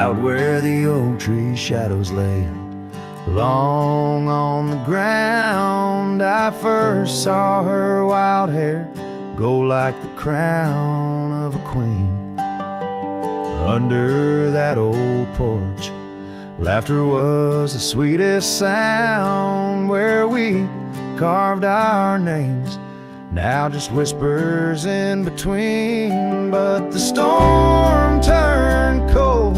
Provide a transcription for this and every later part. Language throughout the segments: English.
out where the oak tree shadows lay long on the ground. I first saw her wild hair go like the crown of a queen. Under that old porch, laughter was the sweetest sound. Where we carved our names, now just whispers in between. But the storm turned cold,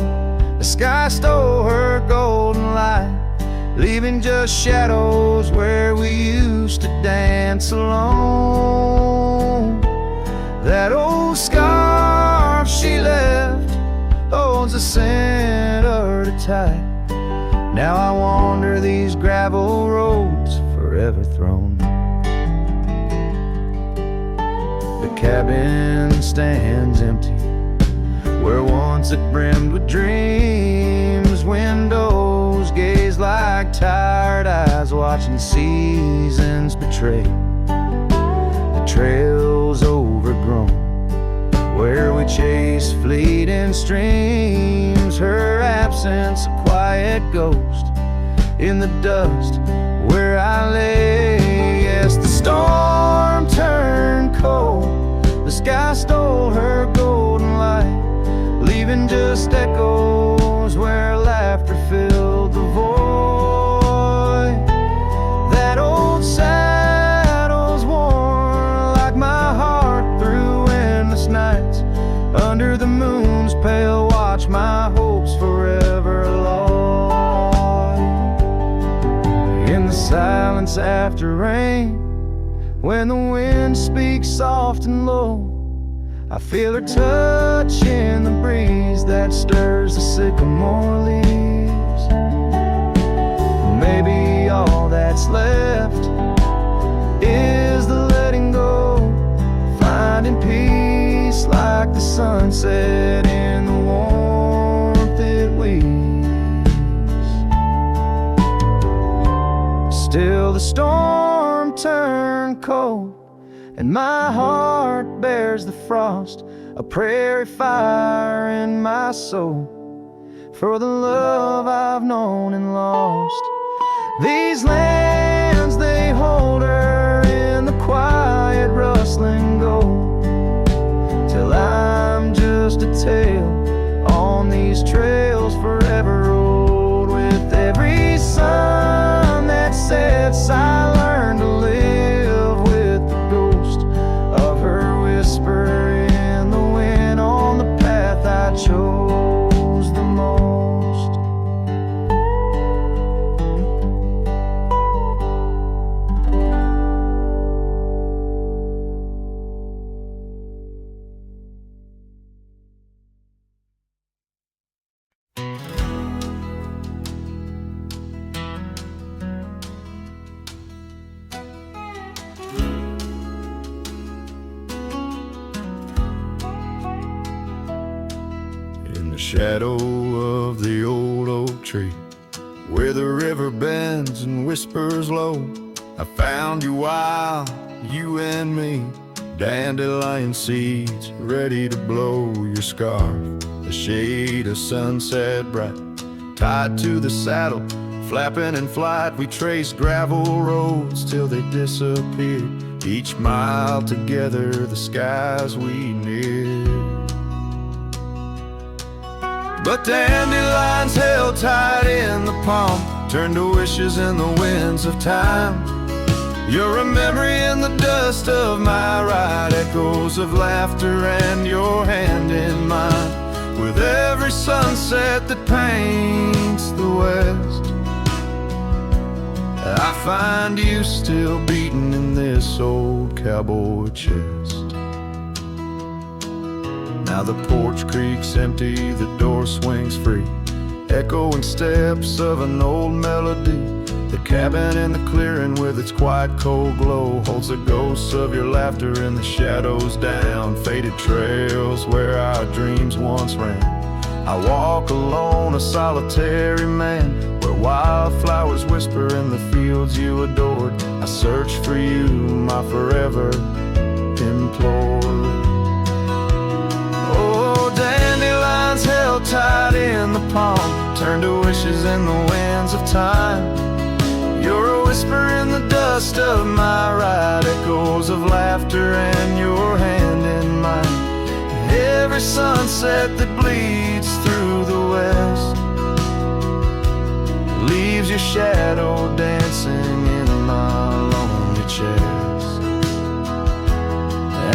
the sky stole her golden light, leaving just shadows where we used to dance alone. That old scarf she left holds a scent of her tight. Now I wander these gravel roads forever thrown. The cabin stands empty where once it brimmed with dreams. Windows gaze like tired eyes watching seasons betray. The trail's overgrown where we chase fleeting streams. Her absence a quiet ghost in the dust where I lay. Yes, the storm turned cold, the sky stole her golden light, leaving just echoes where laughter filled the void. That old saddle's worn like my heart through endless nights. Under the moon's pale watch, my hopes forever lost. In the silence after rain, when the wind speaks soft and low, I feel her touch in the breeze that stirs the sycamore leaves. Maybe all that's left is the letting go, finding peace like the sunset in the warmth it weaves. Still the storm turned cold, and my heart bears the frost, a prairie fire in my soul, for the love I've known and lost. These lands, they hold her in the quiet rustling gold, till I'm just a tale on these trails forever old. With every sun that sets, I learn to live with the ghost of her whisper in the wind on the path I chose the most. Shadow of the old oak tree, where the river bends and whispers low, I found you wild, you and me, dandelion seeds ready to blow. Your scarf, a shade of sunset bright, tied to the saddle, flapping in flight. We traced gravel roads till they disappeared, each mile together the skies we neared. But dandelions held tight in the palm turned to wishes in the winds of time. You're a memory in the dust of my ride, echoes of laughter and your hand in mine. With every sunset that paints the west, I find you still beating in this old cowboy chest. Now the porch creaks empty, the door swings free, echoing steps of an old melody. The cabin in the clearing with its quiet cold glow holds the ghosts of your laughter in the shadows down faded trails where our dreams once ran. I walk alone, a solitary man, where wildflowers whisper in the fields you adored. I search for you, my forever implored. Oh, dandelions held tight in the palm turn to wishes in the winds of time. You're a whisper in the dust of my ride, echoes of laughter and your hand in mine. Every sunset that bleeds through the west leaves your shadow dancing in my lonely chest.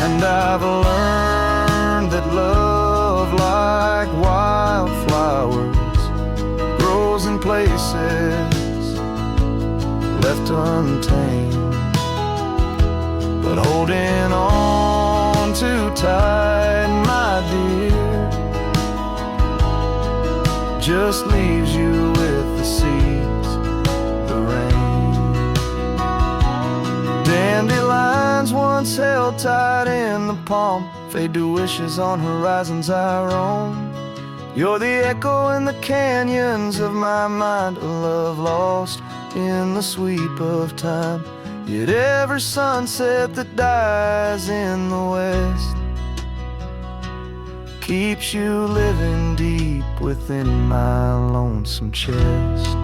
And I've learned that love, like wildflowers, grows in places left untamed. But holding on too tight, my dear, just leaves you with the seeds, the rain. Dandelions once held tight in the palm fade to wishes on horizons I roam. You're the echo in the canyons of my mind, a love lost in the sweep of time. Yet every sunset that dies in the west keeps you living deep within my lonesome chest.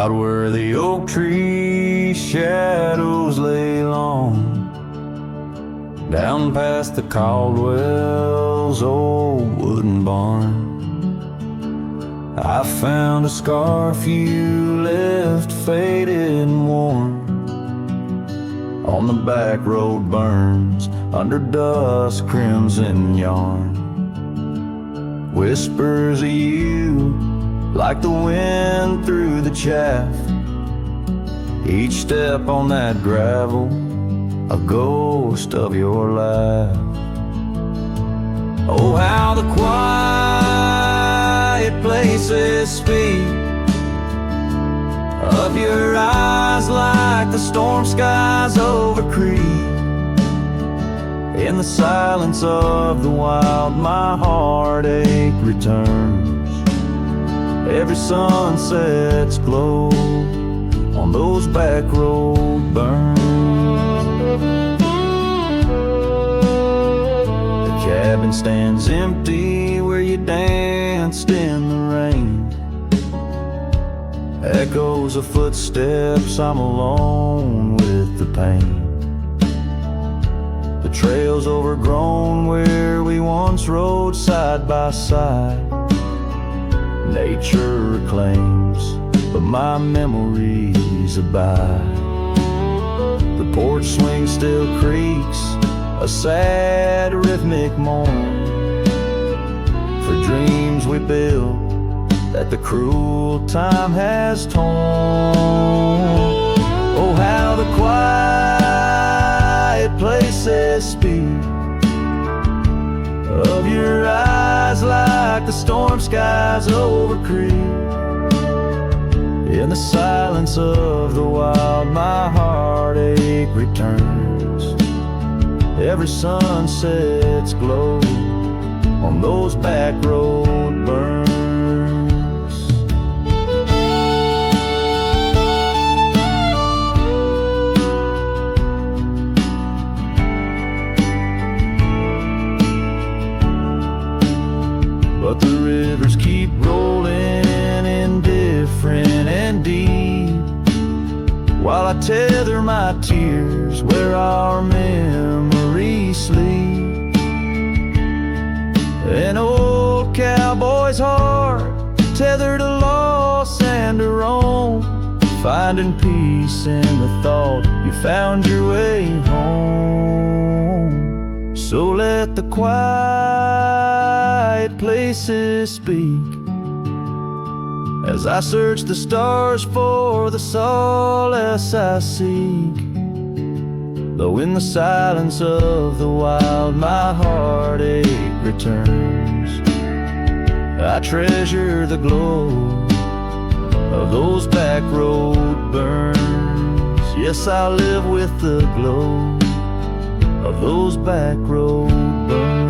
Out where the oak tree shadows lay long, down past the Caldwell's old wooden barn, I found a scarf you left faded and worn. On the back road burns under dust crimson yarn. Whispers of you like the wind through the chaff. Each step on that gravel, a ghost of your laugh. Oh, how the quiet places speak of your eyes like the storm skies over Crete. In the silence of the wild, my heartache returns. Every sunset's glow on those back road burns. The cabin stands empty where you danced in the rain. Echoes of footsteps, I'm alone with the pain. The trail's overgrown where we once rode side by side. Nature reclaims, but my memories abide. The porch swing still creaks, a sad rhythmic mourn for dreams we built that the cruel time has torn. Oh, how the quiet places speak of your eyes like the storm skies over Crete. In the silence of the wild, my heartache returns. Every sunset's glow on those back road burns. But the rivers keep rolling indifferent and deep, while I tether my tears where our memories sleep. An old cowboy's heart tethered to loss and to roam, finding peace in the thought you found your way home. So let the quiet places speak as I search the stars for the solace I seek. though in the silence of the wild my heartache returns. I treasure the glow of those back road burns. Yes, I live with the glow of those back road burns.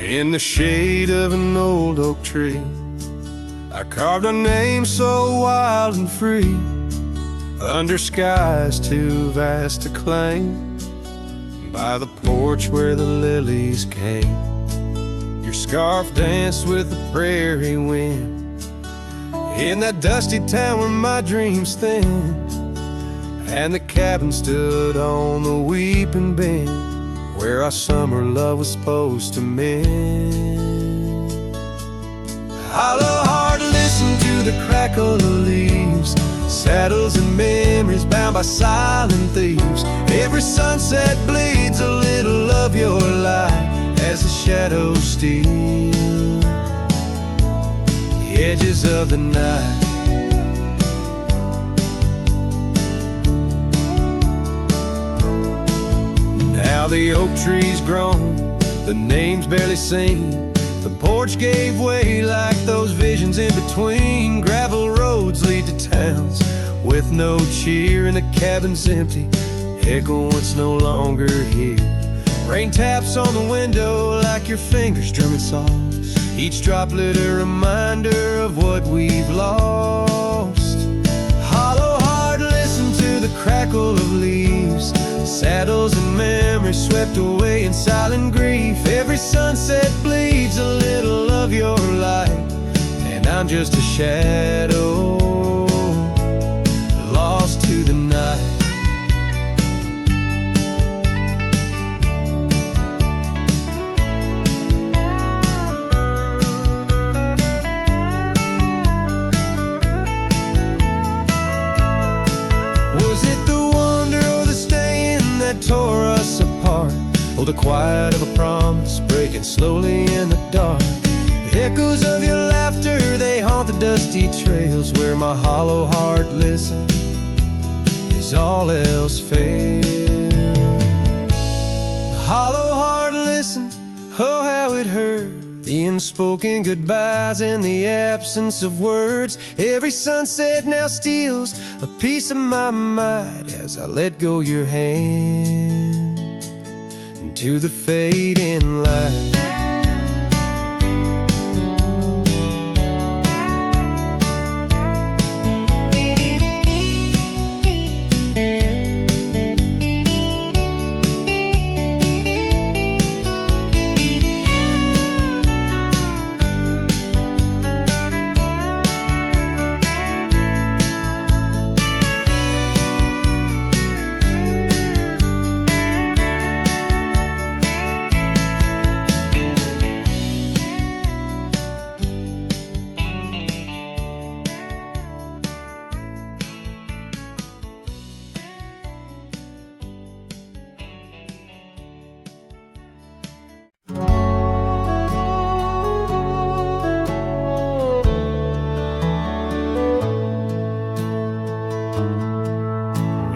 In the shade of an old oak tree, I carved a name so wild and free, under skies too vast to claim, by the porch where the lilies came. Your scarf danced with the prairie wind, in that dusty town where my dreams thinned, and the cabin stood on the weeping bend, where our summer love was supposed to mend. Hollow heart, listen to the crackle of leaves, saddles and memories bound by silent thieves. Every sunset bleeds a little of your light as the shadows steal the edges of the night. Now the oak tree's grown, the name's barely seen, the porch gave way like those visions in between. Gravel roads lead to towns with no cheer, and the cabin's empty, echo once no longer here. Rain taps on the window like your fingers drumming songs, each droplet a reminder of what we've lost. Hollow heart, listen to the crackle of leaves, saddles and memories swept away in silent grief. Every sunset bleeds a little of your light, and I'm just a shadow lost to the night. Was it the wonder or the staying that tore us apart? Oh, the quiet of a promise breaking slowly in the dark. The echoes of your laughter, they haunt the dusty trails where my hollow heart listens as all else fails. The hollow heart listens, oh how it hurt, the unspoken goodbyes in the absence of words. Every sunset now steals a piece of my mind as I let go your hand into the fading light.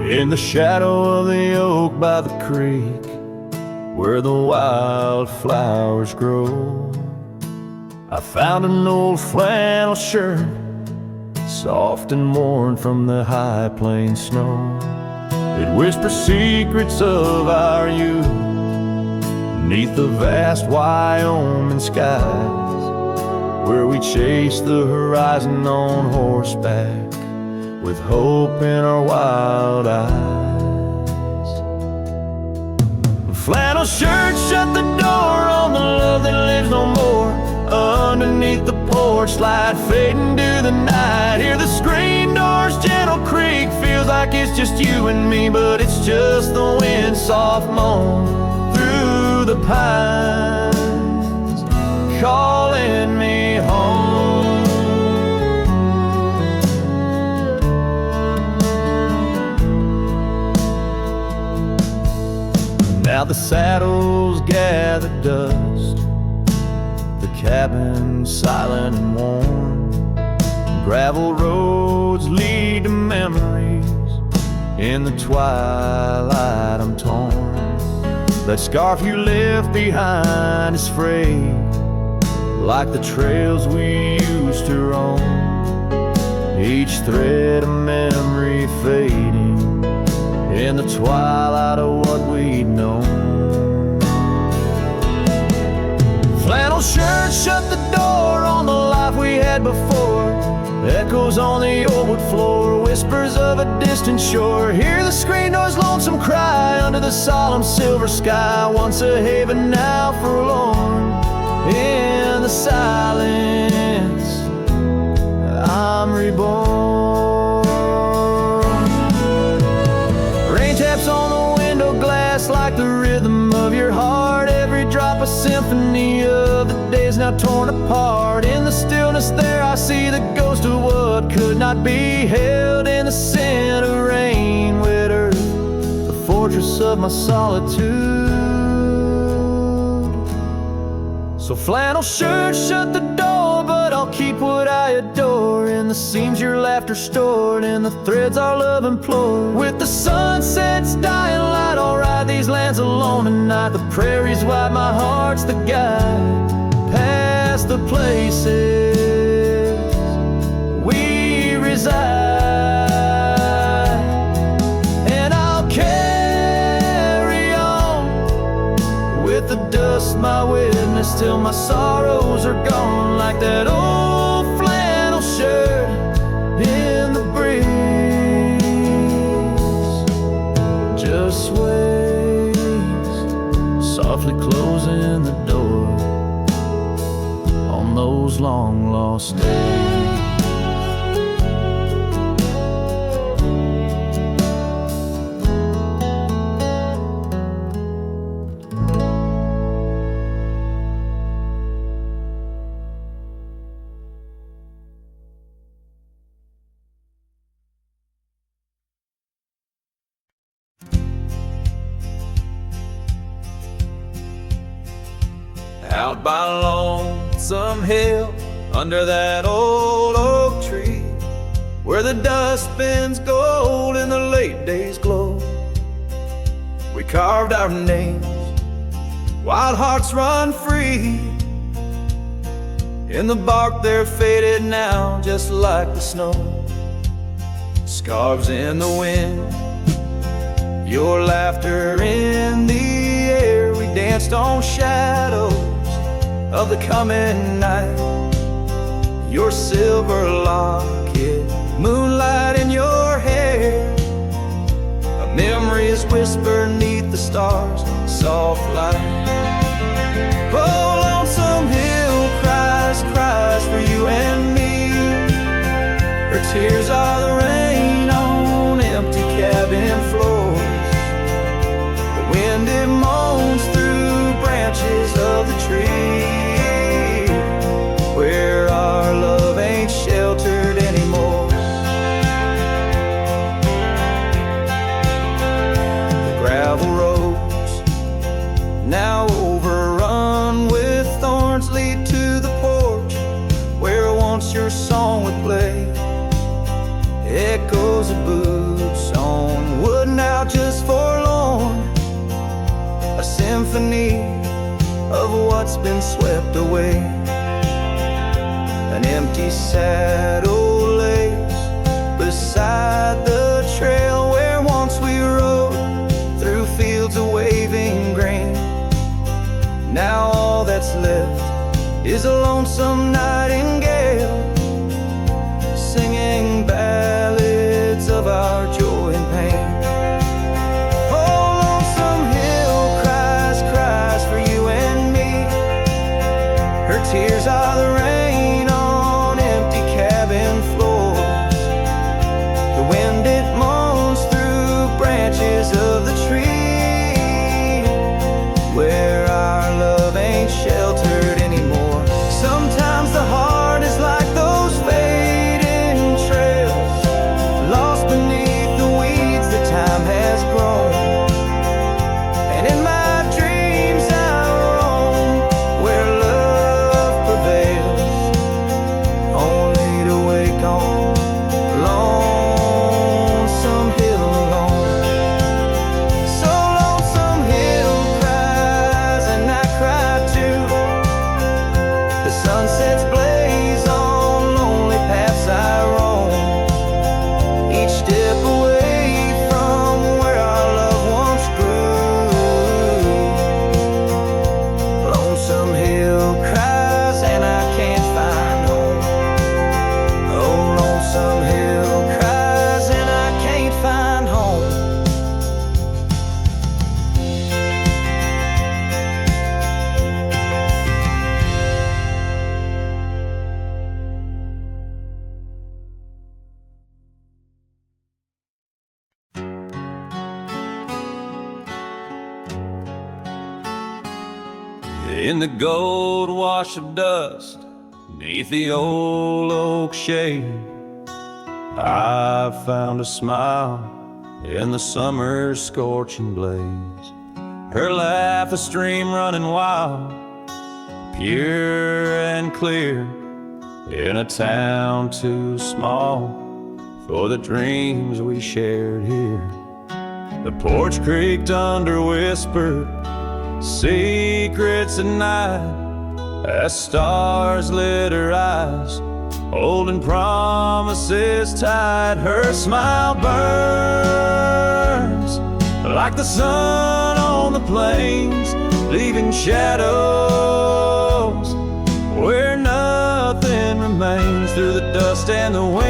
In the shadow of the oak by the creek, where the wildflowers grow, I found an old flannel shirt, soft and worn from the high plains snow. It whispers secrets of our youth, neath the vast Wyoming skies, where we chase the horizon on horseback, with hope in our wild eyes. Flannel shirt shut the door on the love that lives no more. Underneath the porch light fading to the night, hear the screen door's gentle creak feels like it's just you and me, but it's just the wind soft moan through the pines, calling me home. Now the saddles gather dust, the cabin silent and warm, gravel roads lead to memories. In the twilight I'm torn. That scarf you left behind is frayed, like the trails we used to roam. Each thread a memory fading in the twilight of what we'd known. Flannel shirts shut the door on the life we had before. Echoes on the old wood floor, whispers of a distant shore. Hear the screen door's lonesome cry under the solemn silver sky. Once a haven, now forlorn. In the silence, I'm reborn. Rain taps on the window glass like the rhythm of your heart. Every drop a symphony of the days now torn apart. In the stillness there I see the ghost of what could not be held. In the scent of rain, wet earth, the fortress of my solitude. So flannel shirts shut the door, but I'll keep what I adore. In the seams your laughter stored, in the threads our love implored. With the sunset's dying light, I'll ride these lands alone tonight. The prairies wide, my heart's the guide, past the places we reside. And I'll carry on with the dust my witness till my sorrows are gone. Like that old flannel shirt in the breeze, just sways, softly closing the door on those long lost days. Out by Lonesome Hill, under that old oak tree, where the dust bends gold in the late day's glow, we carved our names, wild hearts run free. In the bark they're faded now, just like the snow. Scarves in the wind, your laughter in the air. We danced on shadows of the coming night. Your silver locket, moonlight in your hair. A memory is whispered neath the stars, soft light. Oh, Lonesome Hill cries, cries for you and me. Her tears are the rain on empty cabin floors. The wind it moans through branches of the tree, where our love ain't sheltered anymore. The gravel roads, now overrun with thorns, lead to the porch where once your song would play. Echoes of boots on wood, now just forlorn. A symphony of what's been swept away. An empty saddle lays beside the trail where once we rode through fields of waving grain. Now all that's left is a lonesome nightingale singing ballads of our joy and pain. Oh, Lonesome Hill cries, cries for you and me. Her tears are the rain on empty cabin in the gold wash of dust, neath the old oak shade, I found a smile in the summer's scorching blaze. Her laugh a stream running wild, pure and clear, in a town too small for the dreams we shared here. The porch creaked under whispered secrets at night, as stars lit her eyes, holding promises tight. Her smile burns like the sun on the plains, leaving shadows where nothing remains. Through the dust and the wind,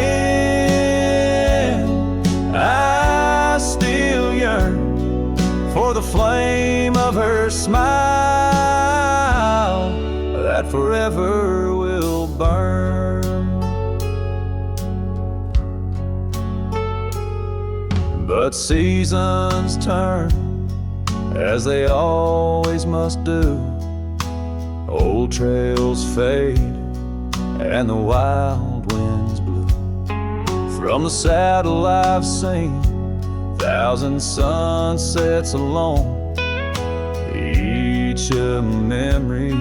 I still yearn for the flame of her smile that forever will burn. But seasons turn, as they always must do. Old trails fade and the wild winds blow. From the saddle I've seen 1,000 sunsets alone, each a memory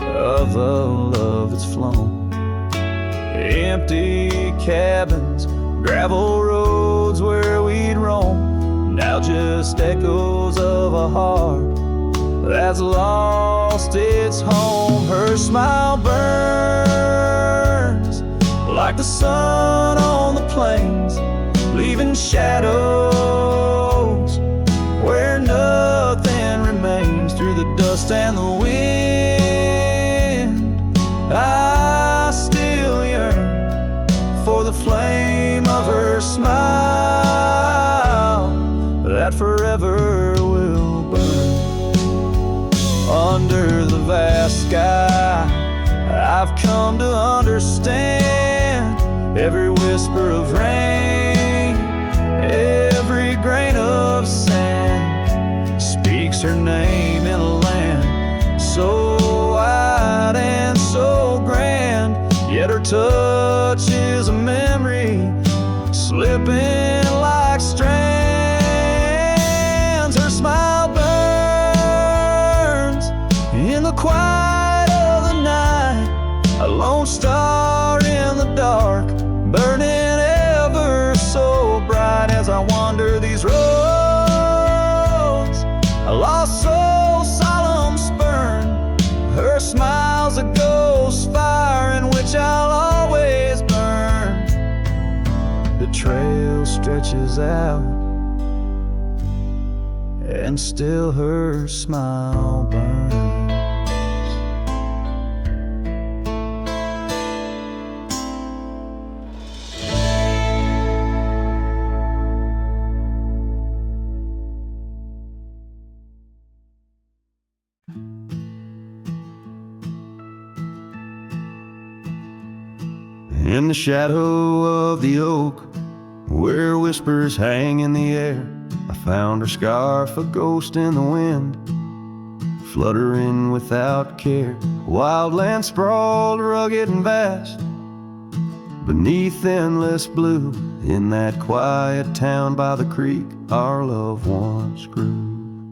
of the love that's flown. Empty cabins, gravel roads where we'd roam, now just echoes of a heart that's lost its home. Her smile burns like the sun on the plains, leaving shadows where nothing remains. Through the dust and the wind, I still yearn for the flame of her smile that forever will burn. Under the vast sky, I've come to understand every whisper of rain, every grain of sand speaks her name in a land so wide and so grand. Yet her touch is a memory slipping like strands. Her smile burns in the quiet of the night, a lone star in the dark, burning ever so bright. As I wander these roads, a lost soul solemn spurn, her smile's a ghost fire in which I'll always burn. The trail stretches out, and still her smile burns. In the shadow of the oak, where whispers hang in the air, I found her scarf, a ghost in the wind, fluttering without care. Wildland sprawled rugged and vast, beneath endless blue. In that quiet town by the creek, our love once grew.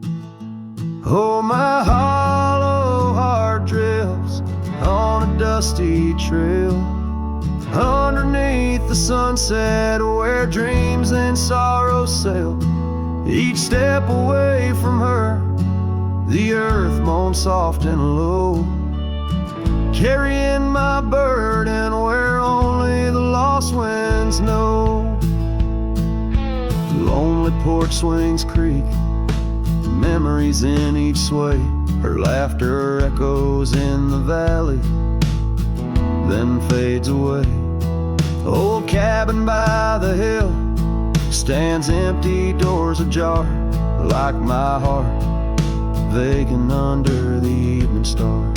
Oh, my hollow heart drifts on a dusty trail, underneath the sunset where dreams and sorrows sail. Each step away from her, the earth moans soft and low, carrying my burden where only the lost winds know. Lonely porch swings creak, memories in each sway. Her laughter echoes in the valley, then fades away. Old cabin by the hill stands empty, doors ajar, like my heart vacant under the evening star.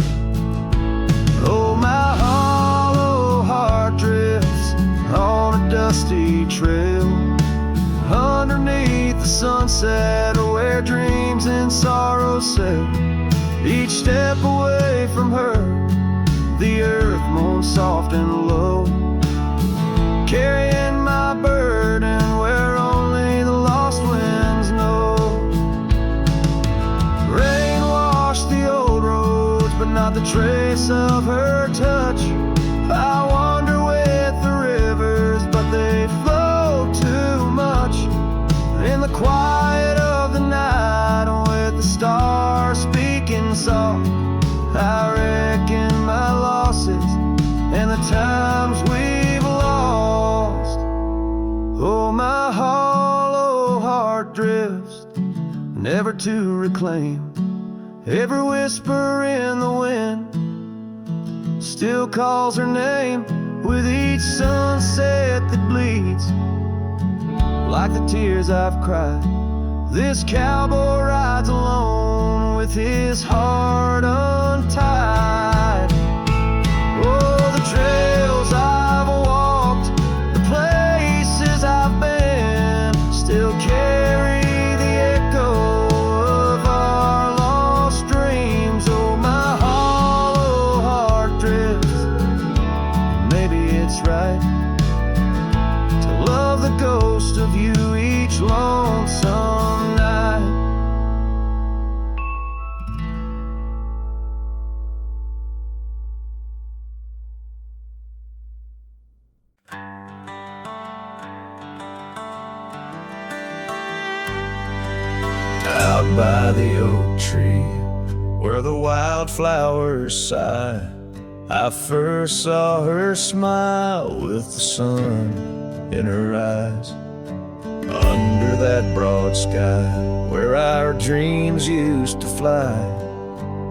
Oh, my hollow heart drifts on a dusty trail, underneath the sunset where dreams and sorrows sail. Each step away soft and low, carrying my burden where only the lost winds know. Rain washed the old roads, but not the trace of her touch. I wander with the rivers, but they flow too much. In the quiet of the night, with the stars speaking soft, I reckon my losses and the times we've lost. Oh, my hollow heart drifts, never to reclaim. Every whisper in the wind still calls her name. With each sunset that bleeds like the tears I've cried, this cowboy rides alone with his heart untied. Oh, the trails I've walked, the places I've been, still carry the echo of our lost dreams. Oh, my hollow heart drifts, maybe it's right to love the ghost of you each lonesome night. Out by the oak tree, where the wildflowers sigh, I first saw her smile with the sun in her eyes. Under that broad sky, where our dreams used to fly,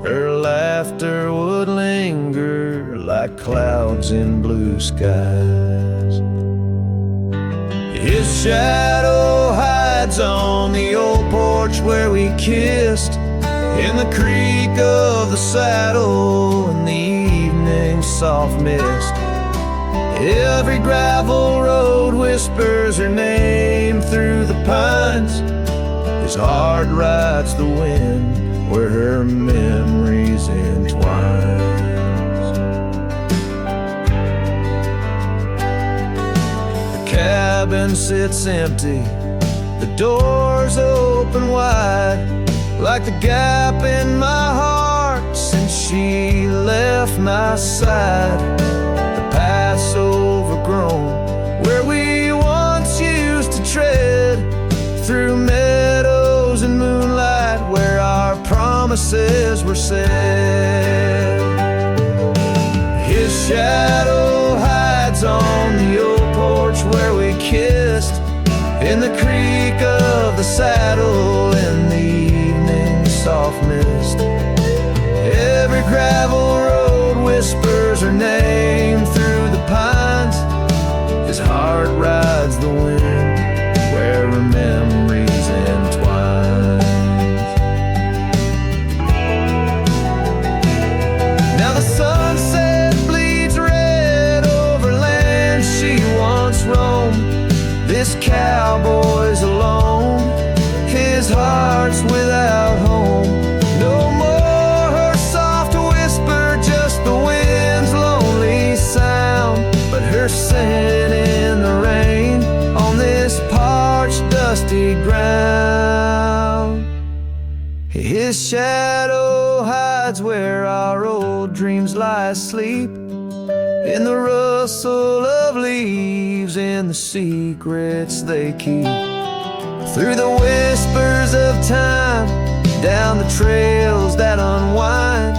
her laughter would linger like clouds in blue skies. His shadow hides on the old porch where we kissed, in the creak of the saddle and the evening's soft mist. Every gravel road whispers her name through the pines. His heart rides the wind where her memories entwines. The cabin sits empty, the doors open wide, like the gap in my heart since she left my side. The path's overgrown, where we once used to tread, through meadows and moonlight, where our promises were said. His shadow hides on the old porch where we kissed, in the creak of the saddle and the evening's soft mist. Every gravel road whispers her name through the pines. His heart rides the wind where her memories entwine. Now the sunset bleeds red over land she once roamed. This cowboy's alone, his heart's without home. No more her soft whisper, just the wind's lonely sound, but her scent in the rain on this parched, dusty ground. His shadow hides where our old dreams lie asleep, in the rustle of leaves, in the secrets they keep. Through the whispers of time, down the trails that unwind,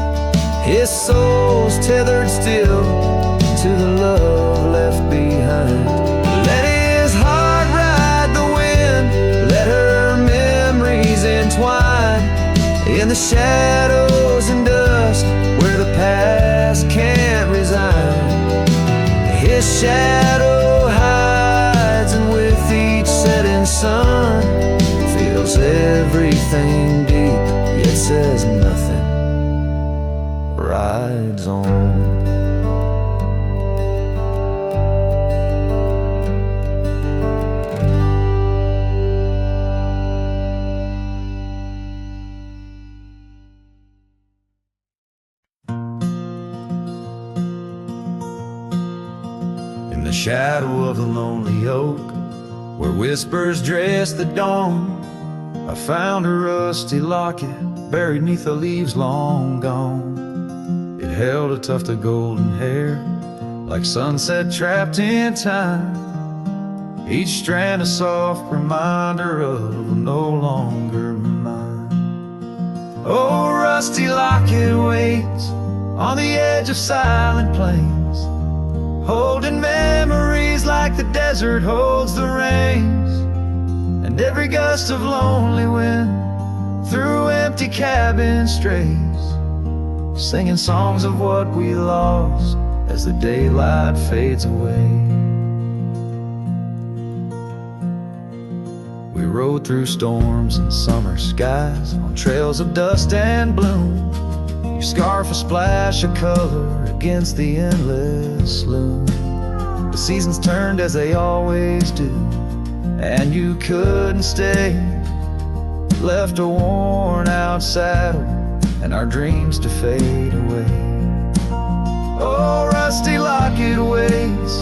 his soul's tethered still to the love left behind. Let his heart ride the wind, let her memories entwine, in the shadows and dust where the past can't resign. His shadow hides, and with each setting sun, feels everything deep, yet says nothing, rides on. the shadow of the lonely oak, where whispers dress the dawn, I found a rusty locket buried neath the leaves long gone. It held a tuft of golden hair, like sunset trapped in time, each strand a soft reminder of no longer mine. Oh, rusty locket waits on the edge of silent plains, holding memories like the desert holds the rains, and every gust of lonely wind through empty cabin strays, singing songs of what we lost as the daylight fades away. We rode through storms and summer skies on trails of dust and bloom, your scarf a splash of color against the endless loom. The seasons turned as they always do, and you couldn't stay, left a worn out saddle and our dreams to fade away. Oh, rusty locket waits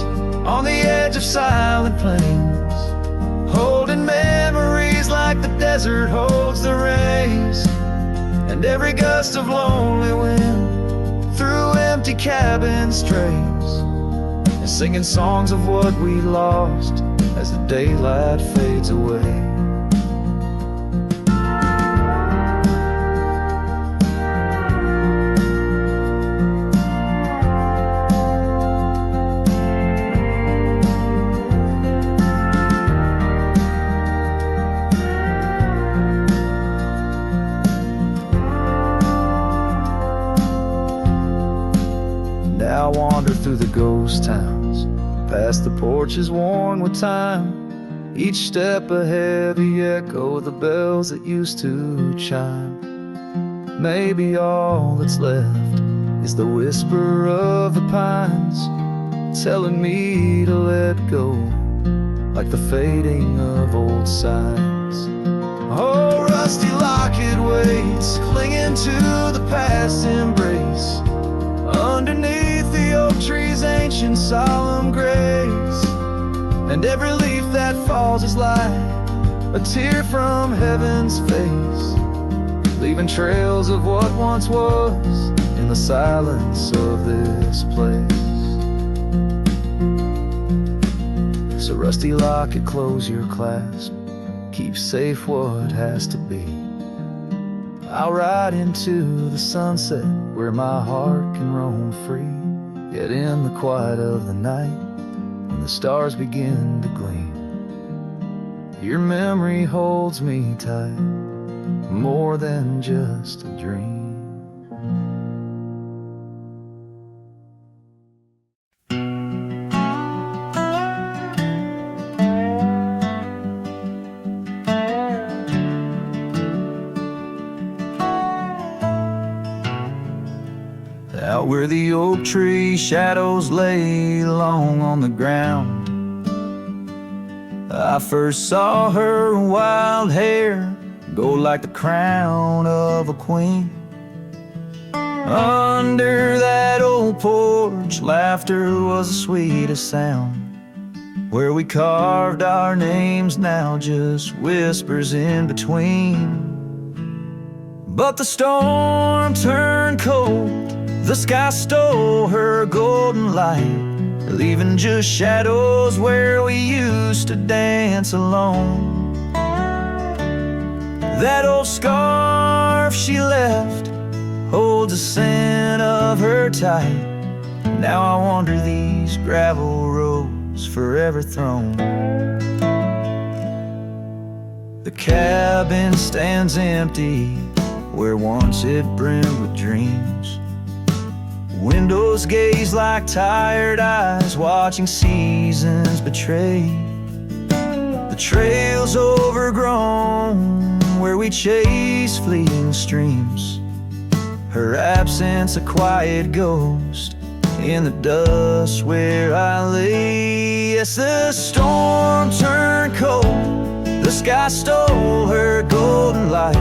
on the edge of silent plains, holding memories like the desert holds the rays, and every gust of lonely wind through empty cabin strays, and singing songs of what we lost as the daylight fades away. Now I wander through the ghost towns, past the porches worn with time, each step a heavy echo of the bells that used to chime. Maybe all that's left is the whisper of the pines, telling me to let go, like the fading of old signs. Oh, rusty locket waits, clinging to the past embrace, underneath the oak tree's ancient solemn grace, and every leaf that falls is like a tear from heaven's face, leaving trails of what once was in the silence of this place. So rusty locket, close your clasp, keep safe what has to be. I'll ride into the sunset where my heart can roam free, yet in the quiet of the night, when the stars begin to gleam, your memory holds me tight, more than just a dream. Out where the oak tree shadows lay long on the ground, I first saw her wild hair go like the crown of a queen. Under that old porch, laughter was the sweetest sound, where we carved our names, now just whispers in between. But the storm turned cold, the sky stole her golden light, leaving just shadows where we used to dance alone. That old scarf she left holds a scent of her tight. Now I wander these gravel roads forever thrown. The cabin stands empty where once it brimmed with dreams. Windows gaze like tired eyes watching seasons betray. The trail's overgrown where we chase fleeting streams. Her absence a quiet ghost in the dust where I lay. Yes, the storm turned cold, the sky stole her golden light,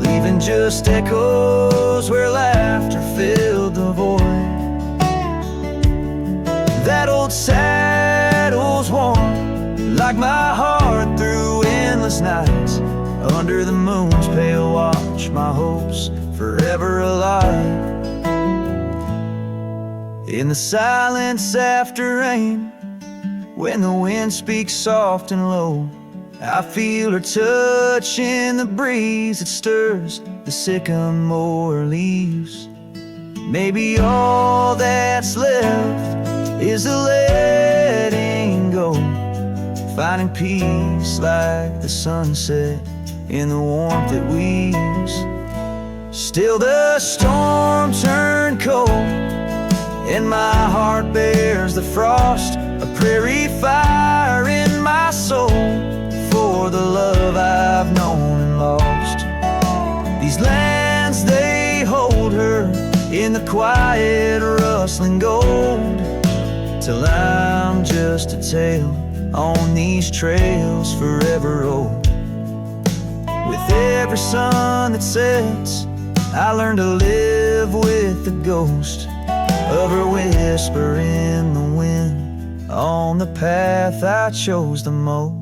leaving just echoes where laughter filled the void. That old sad like my heart through endless nights. Under the moon's pale watch, my hopes forever alive. In the silence after rain, when the wind speaks soft and low, I feel her touch in the breeze that stirs the sycamore leaves. Maybe all that's left is the letting go, finding peace like the sunset in the warmth it weaves. Still the storm turned cold, and my heart bears the frost, a prairie fire in my soul for the love I've known and lost. These lands, they hold her in the quiet rustling gold, till I'm just a tale on these trails forever old. With every sun that sets, I learn to live with the ghost of her whisper in the wind on the path I chose the most.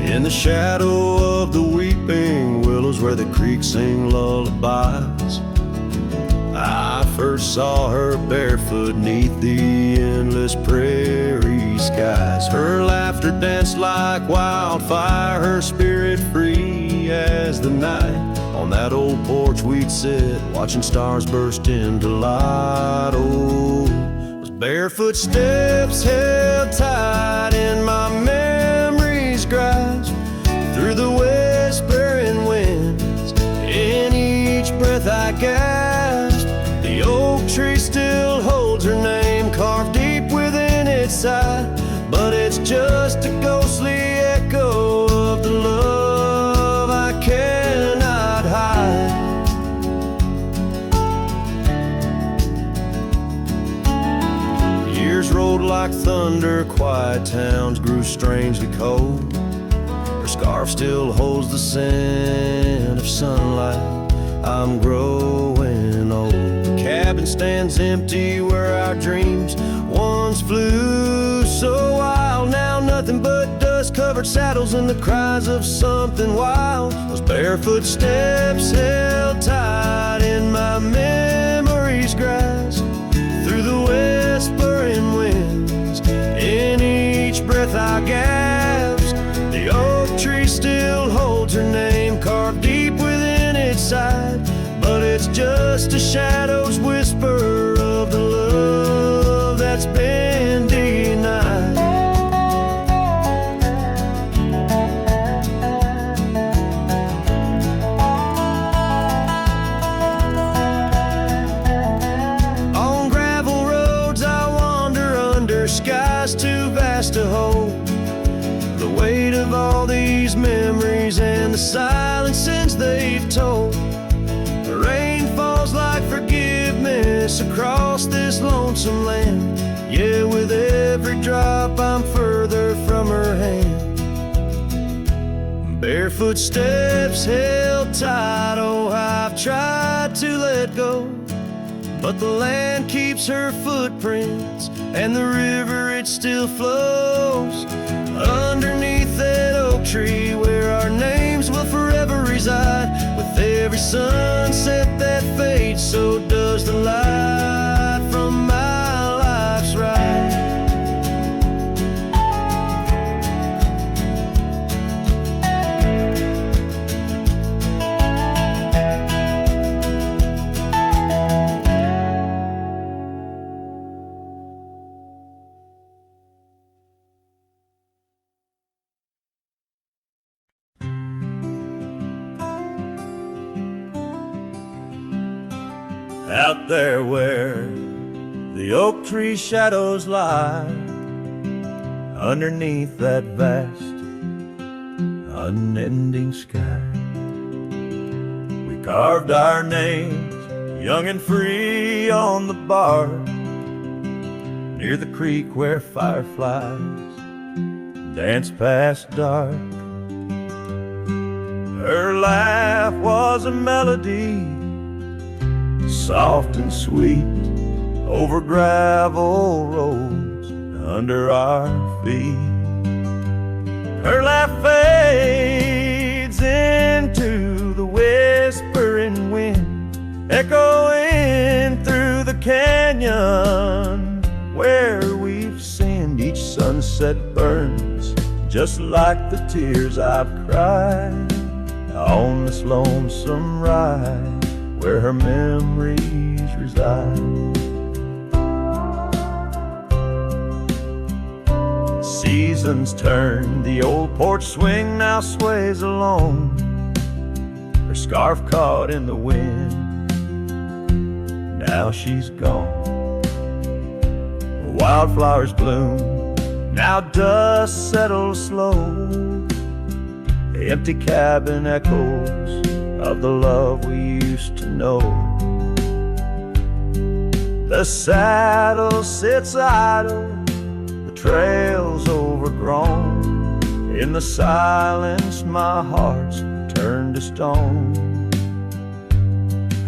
In the shadow of the weeping willows where the creek sing lullabies, I first saw her barefoot neath the endless prairie skies. Her laughter danced like wildfire, her spirit free as the night. On that old porch we'd sit, watching stars burst into light. Oh, those barefoot steps held tight in my memory's grasp, through the whispering winds, in each breath I gasped. The oak tree still holds her name carved deep within its side, but it's just a ghostly echo of the love I cannot hide. Years rolled like thunder, quiet towns grew strangely cold. Her scarf still holds the scent of sunlight. I'm growing old. The cabin stands empty where our dreams once flew so wild. Now nothing but dust-covered saddles and the cries of something wild. Those barefoot steps held tight in my memory's grasp, through the whispering winds, in each breath I gasped. The oak tree still holds her name carved deep within its side, but it's just a shadow's whisper of the love that's been denied. On gravel roads I wander under skies too vast to hold, the weight of all these memories and the silences they've told. The rain falls like forgiveness across this lonesome land. Yeah, with every drop I'm further from her hand. Barefoot steps held tight, oh, I've tried to let go, but the land keeps her footprints, and the river, it still flows underneath that oak tree where our names will forever reside. With every sunset that fades, so does the light from my life's ride. Out there where the oak tree shadows lie, underneath that vast, unending sky. We carved our names, young and free, on the bar near the creek where fireflies dance past dark. Her laugh was a melody, soft and sweet, over gravel roads under our feet. Her laugh fades into the whispering wind, echoing through the canyon where we've sinned. Each sunset burns just like the tears I've cried on this lonesome ride where her memories reside. Seasons turn, the old porch swing now sways alone, her scarf caught in the wind, now she's gone. Wildflowers bloom, now dust settles slow, the empty cabin echoes of the love we used to know. The saddle sits idle, the trail's overgrown, in the silence my heart's turned to stone.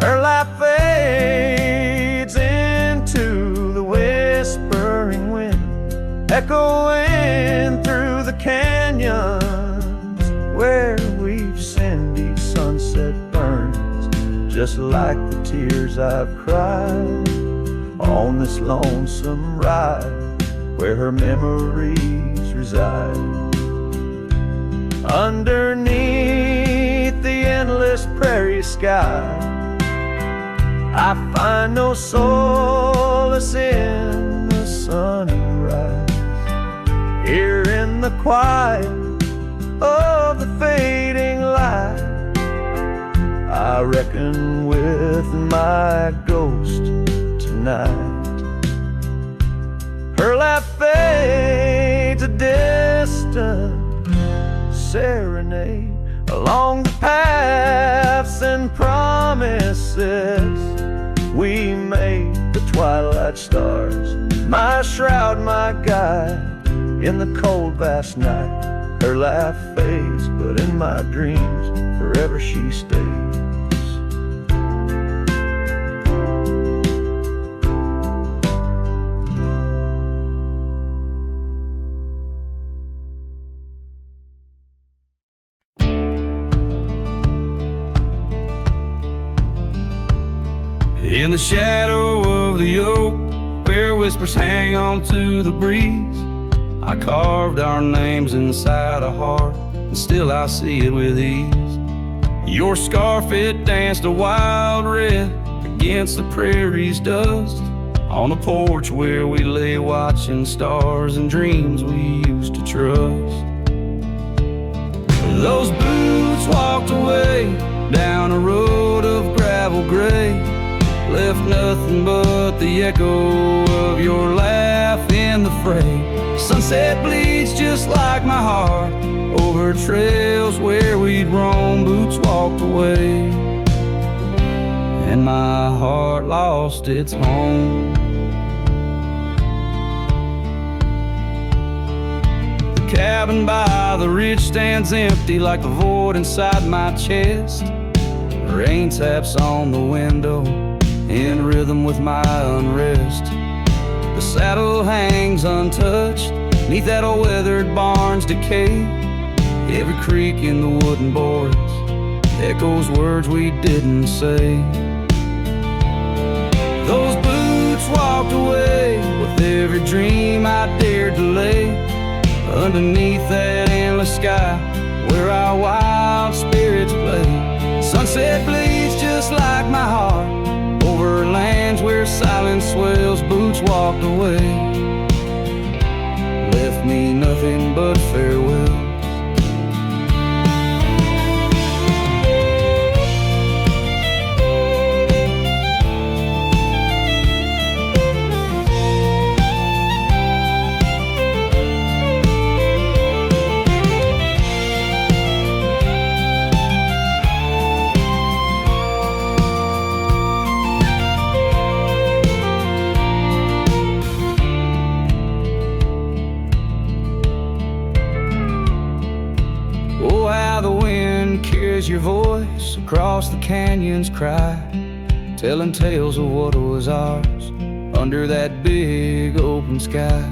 Her laugh fades into the whispering wind, echoing through the canyons where we've sinned. Each sunset burns just like the tears I've cried on this lonesome ride where her memories reside. Underneath the endless prairie sky, I find no solace in the sunrise. Here in the quiet of the fading light, I reckon with my ghost tonight. Her laugh fades, a distant serenade along the paths and promises we made. The twilight stars, my shroud, my guide in the cold vast night. Her laugh fades, but in my dreams forever she stays. In the shadow of the oak, where whispers hang on to the breeze, I carved our names inside a heart, and still I see it with ease. Your scarf, it danced a wild red against the prairie's dust, on a porch where we lay watching stars and dreams we used to trust. Those boots walked away down a road of gravel gray, left nothing but the echo of your laugh in the fray. Sunset bleeds just like my heart over trails where we'd roam. Boots walked away and my heart lost its home. The cabin by the ridge stands empty like the void inside my chest. Rain taps on the window in rhythm with my unrest. The saddle hangs untouched neath that old weathered barn's decay. Every creak in the wooden boards echoes words we didn't say. Those boots walked away with every dream I dared to lay underneath that endless sky where our wild spirits play. Sunset bleeds just like my heart over lands where silence swells. Boots walked away, left me nothing but farewells. raise your voice across the canyon's cry, telling tales of what was ours under that big open sky.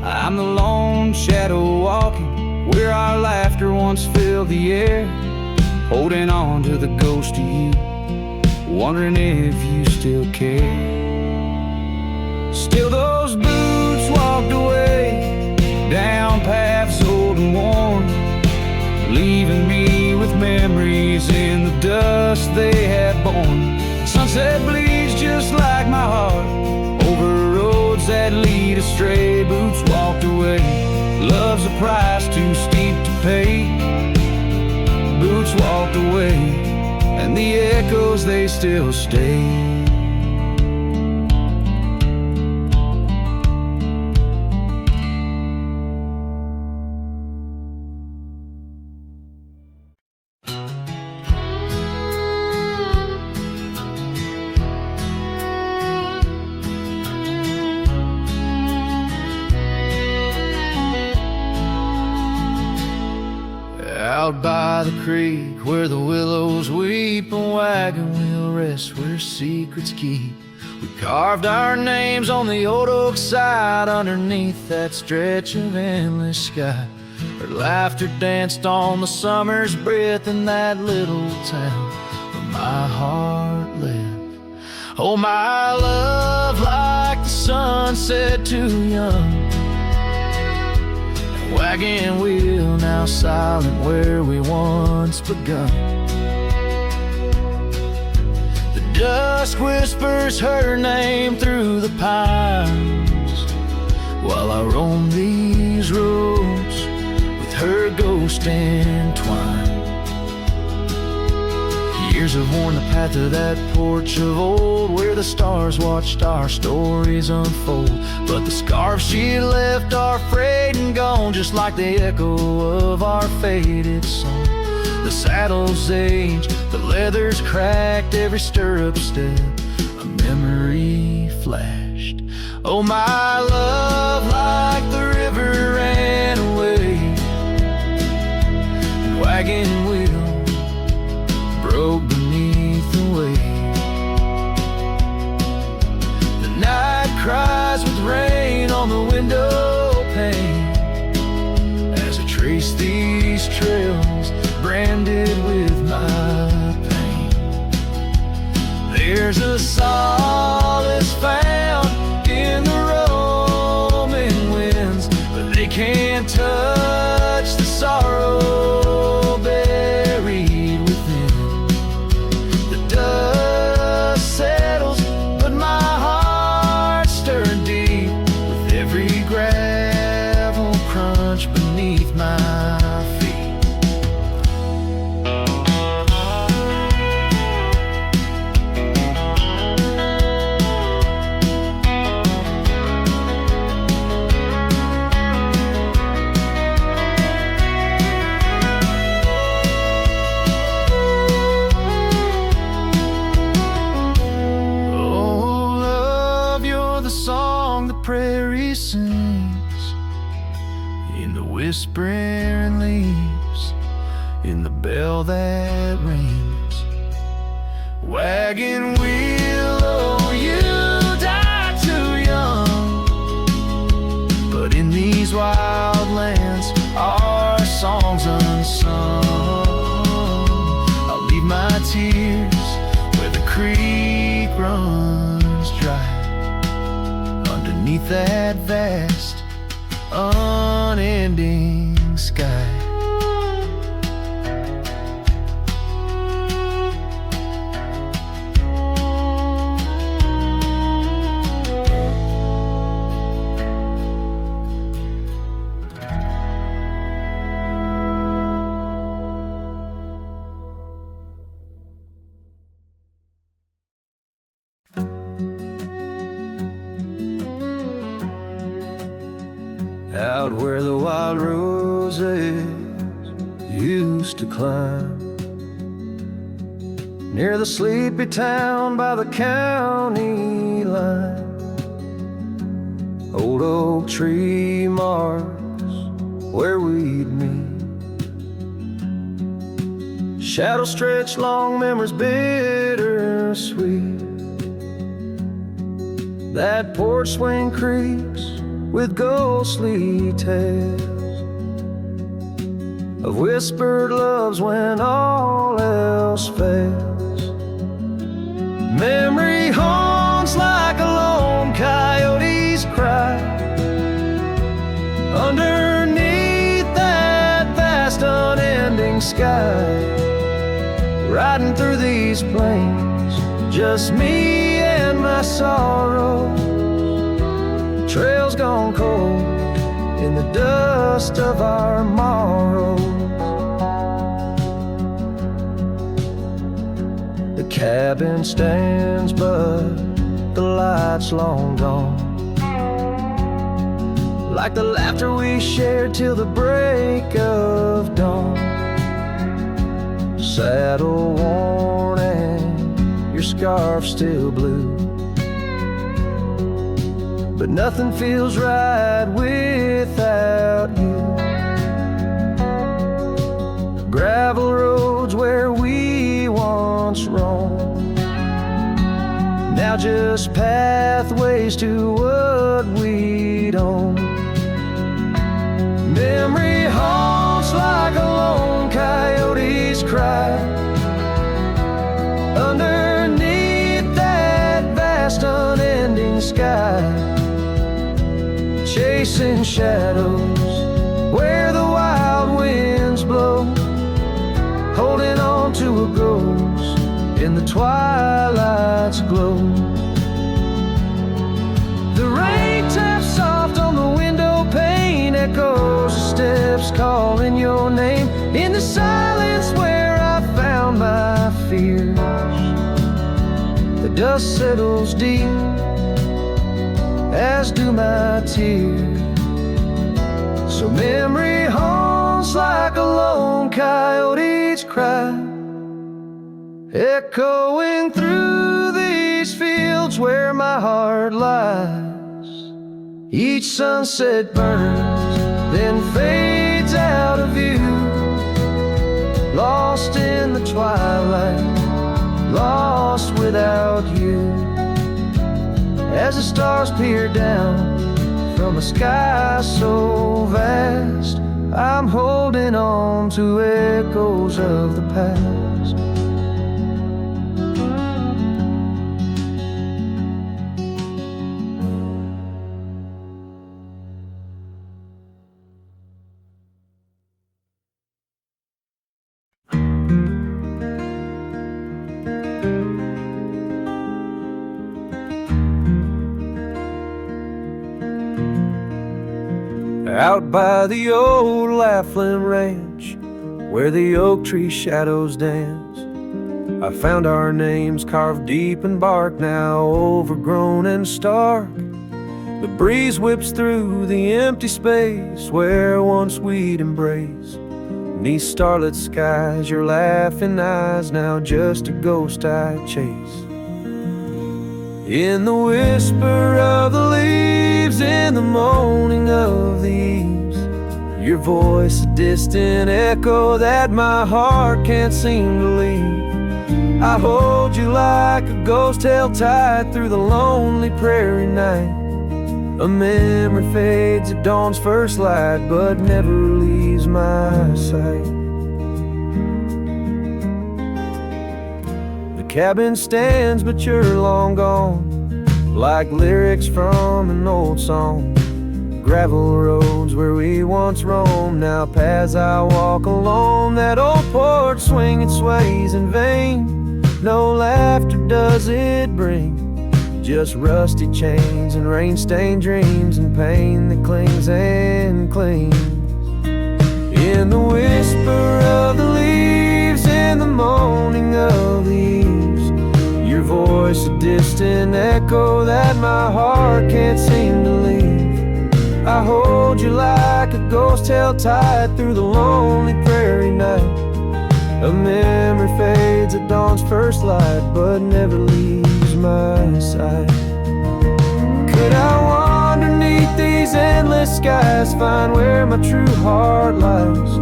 I'm the lone shadow walking where our laughter once filled the air, holding on to the ghost of you, wondering if you still care. Still those boots walked away down paths old and worn, leaving me with memories in the dust they had borne. Sunset bleeds just like my heart over roads that lead astray. Boots walked away, love's a price too steep to pay. Boots walked away, and the echoes they still stay. Out by the creek where the willows weep, a wagon wheel rests where secrets keep. We carved our names on the old oak side underneath that stretch of endless sky. Our laughter danced on the summer's breath in that little town where my heart lived. Oh, my love, like the sunset too young, wagon wheel now silent where we once begun. The dusk whispers her name through the pines while I roam these roads with her ghost entwined. Years have worn the path to that porch of old where the stars watched our stories unfold. But the scarves she left are frayed and gone, just like the echo of our faded song. The saddles age, the leather's cracked, every stirrup step a memory flashed. Oh, my love, like the river ran away, and wagon wheel broke beneath the weight. The night cries with rain on the window pane as I trace these trails branded with my pain. There's a solace found in the roaming winds, but they can't touch the sorrow buried within. The dust settles, but my heart's stirring deep with every gravel crunch beneath my feet. Prairie sings in the whispering leaves, in the bell that rings. Wagon wheel, oh, you died too young, but in these wild lands our songs unsung. I'll leave my tears where the creek runs dry, beneath that vast, unending sky. Out where the wild roses used to climb, near the sleepy town by the county line. Old oak tree marks where we'd meet, Shadows stretch long, memories bittersweet. That porch swing creaks with ghostly tales of whispered loves when all else fails. Memory haunts like a lone coyote's cry underneath that vast unending sky. Riding through these plains, just me and my sorrow. Trails gone cold in the dust of our morrows. The cabin stands, but the light's long gone. Like the laughter we shared till the break of dawn. Saddle worn and your scarf still blue, but nothing feels right without you. Gravel roads where we once roamed, now just pathways to what we'd own. Memory haunts like a lone coyote's cry underneath that vast unending sky. Chasing shadows where the wild winds blow, holding on to a ghost in the twilight's glow. The rain taps soft on the window pane, echoes of steps calling your name. In the silence where I found my fears, the dust settles deep, as do my tears. So memory haunts like a lone coyote's cry, echoing through these fields where my heart lies. Each sunset burns, then fades out of view, lost in the twilight, lost without you. As the stars peer down from a sky so vast, I'm holding on to echoes of the past. Out by the old Laughlin Ranch, where the oak tree shadows dance, I found our names carved deep in bark, now overgrown and stark. The breeze whips through the empty space where once we'd embrace. Beneath starlit skies, your laughing eyes, now just a ghost I chase. In the whisper of the leaves, in the moaning of the eaves, your voice a distant echo that my heart can't seem to leave. I hold you like a ghost held tight through the lonely prairie night. A memory fades at dawn's first light, but never leaves my sight. The cabin stands, but you're long gone, like lyrics from an old song. Gravel roads where we once roamed, now paths I walk alone. That old porch swing, it sways in vain. No laughter does it bring, just rusty chains and rain-stained dreams and pain that clings and clings. In the whisper of the leaves, in the moaning of the eaves, your voice a distant echo that my heart can't seem to leave. I hold you like a ghost held tight through the lonely prairie night. A memory fades at dawn's first light, but never leaves my sight. Could I wander neath these endless skies, find where my true heart lies?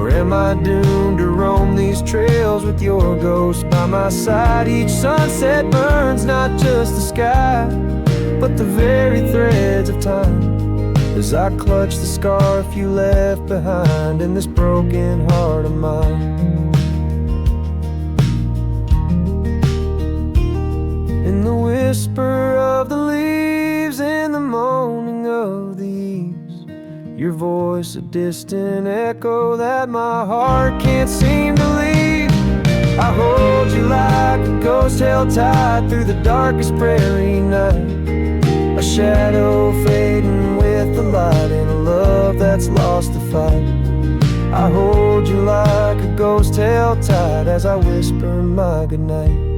Or am I doomed to roam these trails with your ghost by my side? Each sunset burns not just the sky, but the very threads of time, as I clutch the scarf you left behind in this broken heart of mine. In the whisper of the leaves, in the moaning of the eaves, your voice a distant echo that my heart can't seem to leave. I hold you like a ghost held tight through the darkest prairie night, a shadow fading with the light in a love that's lost the fight. I hold you like a ghost held tight as I whisper my goodnight.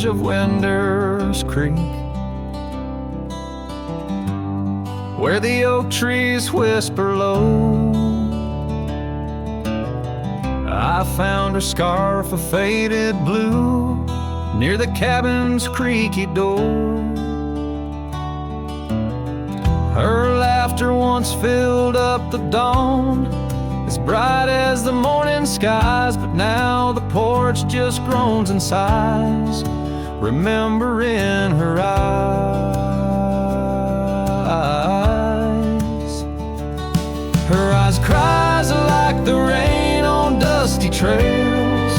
Of Winder's Creek, where the oak trees whisper low, I found her scarf of faded blue near the cabin's creaky door. Her laughter once filled up the dawn, as bright as the morning skies, but now the porch just groans and sighs, remembering her eyes. Her eyes cries like the rain on dusty trails.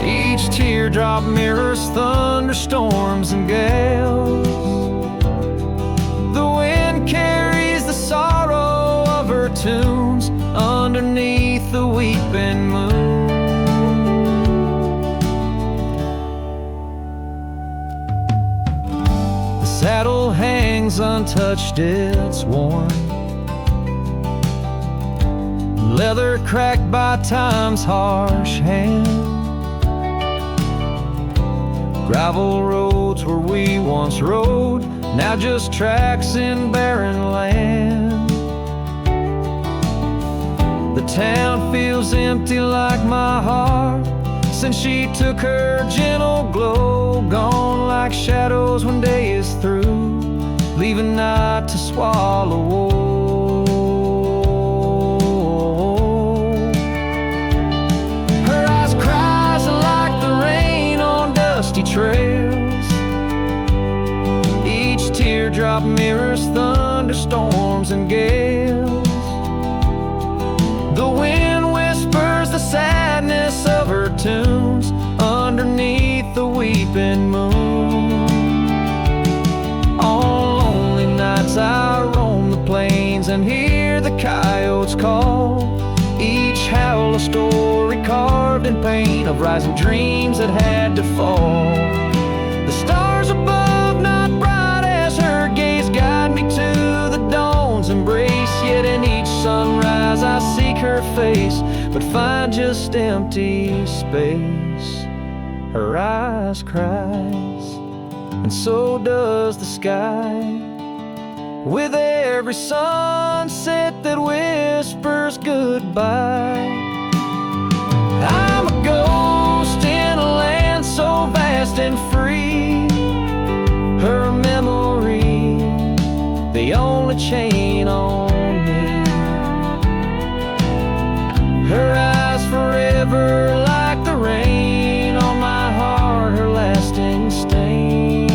Each teardrop mirrors thunderstorms and gales. The wind carries the sorrow of her tunes underneath the weeping moon. Saddle hangs untouched, it's worn, leather cracked by time's harsh hand. Gravel roads where we once rode, now just tracks in barren land. The town feels empty like my heart since she took her gentle glow, gone like shadows when day is through, leaving night to swallow whole. Her eyes cries like the rain on dusty trails. Each teardrop mirrors thunderstorms and gales. The wind whispers the sadness of her tunes underneath the weeping moon. On lonely nights I roam the plains and hear the coyotes call, each howl a story carved in pain of rising dreams that had to fall. The stars above not bright as her gaze guide me to the dawn's embrace, yet in each sunrise I seek her face but find just empty space. Her eyes cries, and so does the sky, with every sunset that whispers goodbye. I'm a ghost in a land so vast and free, her memory the only chain on me. Her eyes forever like the rain on my heart, her lasting stain.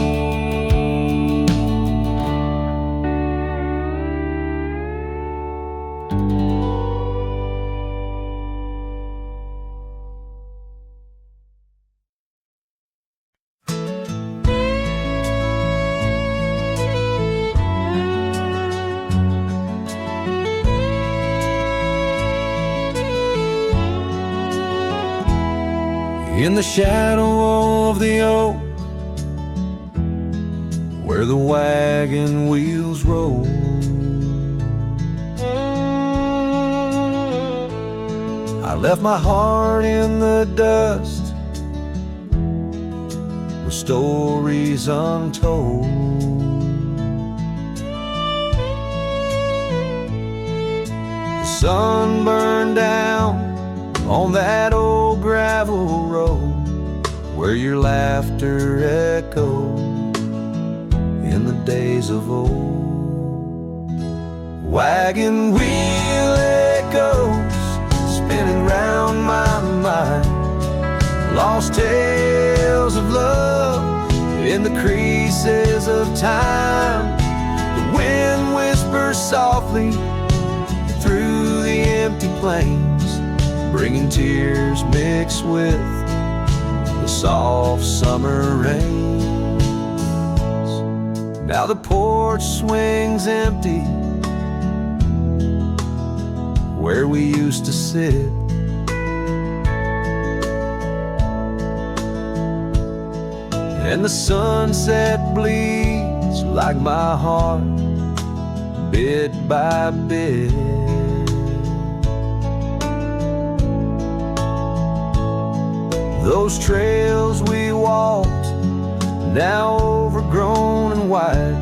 In the shadow of the oak, where the wagon wheels roll, left my heart in the dust with stories untold. The sun burned down on that old gravel road where your laughter echoed in the days of old. Wagon wheel echoes spinning round my mind, lost tales of love in the creases of time. The wind whispers softly through the empty plains, bringing tears mixed with the soft summer rains. Now the porch swings empty where we used to sit, and the sunset bleeds like my heart, bit by bit. Those trails we walked, now overgrown and wide,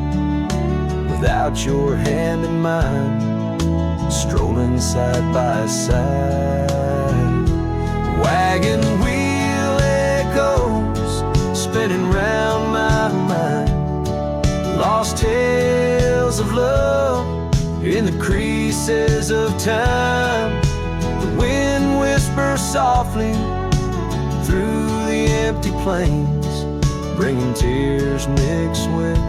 without your hand in mine, strolling side by side. Wagon wheel echoes spinning round my mind, lost tales of love in the creases of time. The wind whispers softly through the empty plains, bringing tears mixed with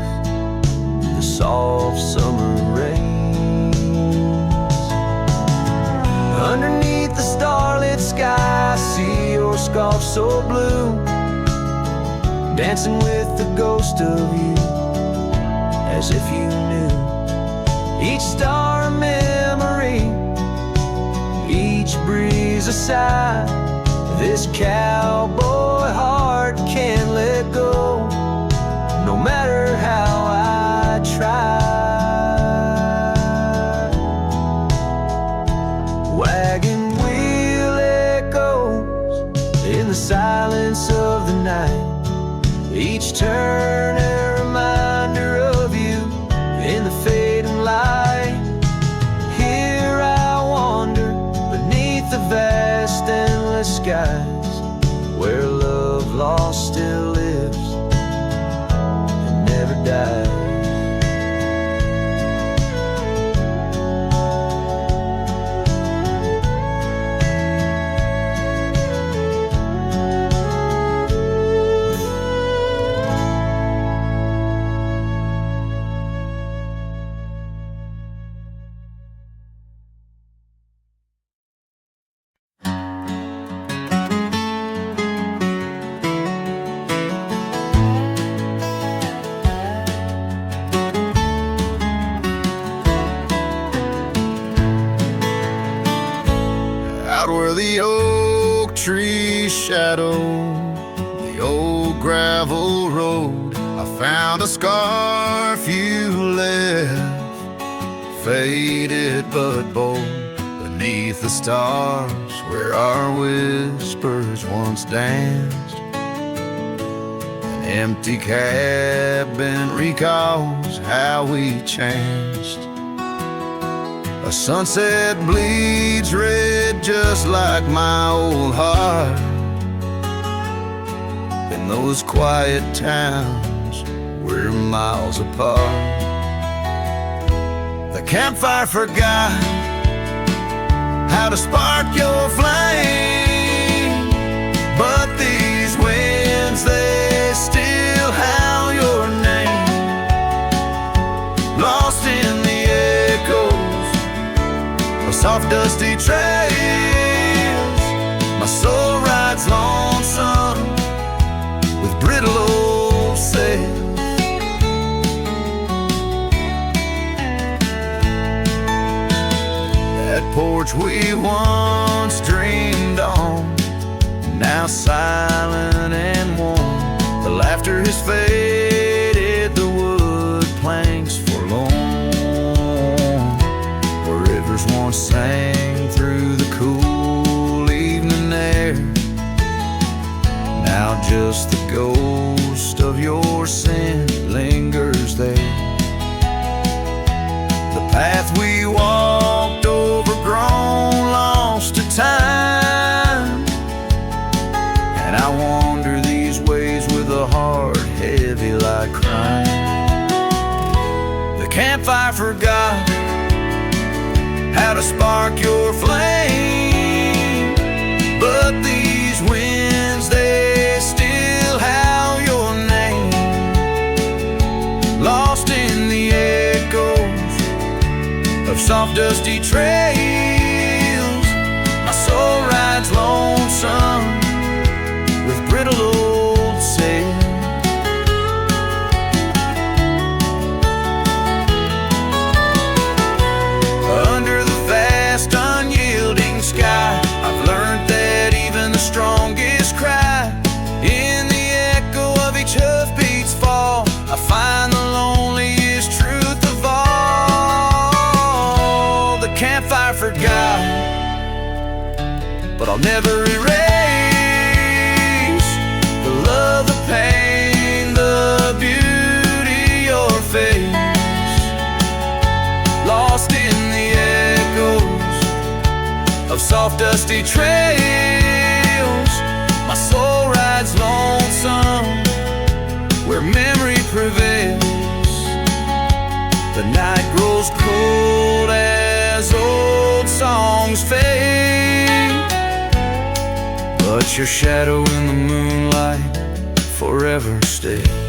the soft summer rains. Underneath the starlit sky, I see your scarf so blue, dancing with the ghost of you, as if you knew. Each star a memory, each breeze a sigh. This cowboy heart can't let go, no matter how I try. Wagon wheel echoes in the silence of the night, each turn a reminder of you in the fading light. Here I wander beneath the vast endless skies, where love lost still lives and never dies. Out where the oak trees shadow the old gravel road, I found a scarf you left, faded but bold, beneath the stars where our whispers once danced. An empty cabin recalls how we chanced. A sunset bleeds red just like my old heart, in those quiet towns we're miles apart. The campfire forgot how to spark your flame, but these winds, they still howl your name. Lost in the echoes of soft dusty trails, my soul rides lonesome with brittle old sails. That porch we once dreamed on, now silent and warm. The laughter has faded, the wood planks forlorn, where rivers once sang through the cool campfire forgot how to spark your flame, but these winds, they still howl your name. Lost in the echoes of soft dusty trails, my soul rides lonesome with brittle old sail. Under the vast unyielding sky, I've learned that even the strongest cry, in the echo of each hoofbeat's fall, I find the loneliest truth of all. The campfire forgot, but I'll never erase the love, the pain, the beauty, your face. Lost in the echoes of soft dusty trails, my soul rides lonesome where memory prevails. The night grows cold as old songs fade, but your shadow in the moonlight forever stays.